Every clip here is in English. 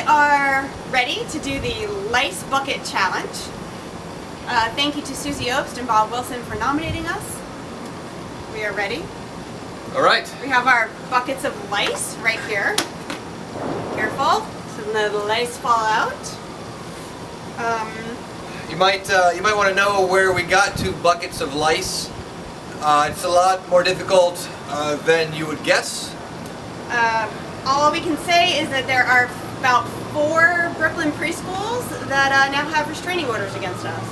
are ready to do the Lice Bucket Challenge. Thank you to Susie Obst and Bob Wilson for nominating us. We are ready. All right. We have our buckets of lice right here. Careful, so the lice fall out. You might want to know where we got to buckets of lice. It's a lot more difficult than you would guess. All we can say is that there are about 4 Brooklyn preschools that now have restraining orders against us.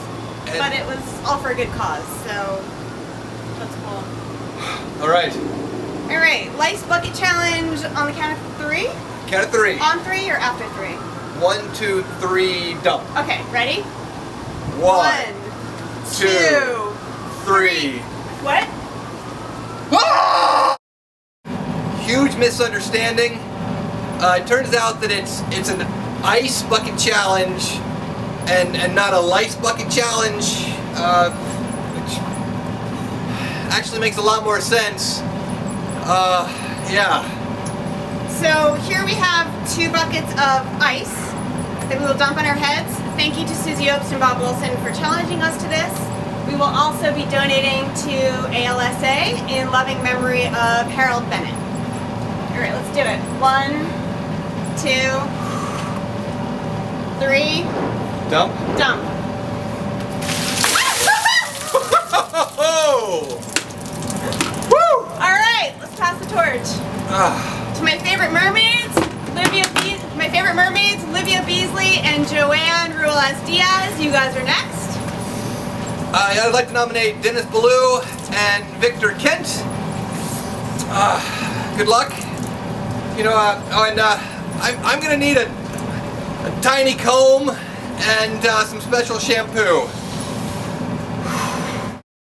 But it was all for a good cause, so that's cool. All right. All right, Lice Bucket Challenge on the count of 3? Count of 3. On 3 or after 3? 1, 2, 3, dump. Okay, ready? 1, 2, 3. What? Ah! Huge misunderstanding. It turns out that it's an ice bucket challenge and not a lice bucket challenge, which actually makes a lot more sense. Yeah. So here we have 2 buckets of ice that we will dump on our heads. Thank you to Susie Obst and Bob Wilson for challenging us to this. We will also be donating to ALSA in loving memory of Harold Bennett. All right, let's do it. 1, 2, 3. Dump. Dump. Woo! All right, let's pass the torch. To my favorite mermaids, Livia Beasley and Joanne Ruelas-Diaz. You guys are next. I'd like to nominate Dennis Ballou and Victor Kent. Good luck. You know, I'm gonna need a tiny comb and some special shampoo.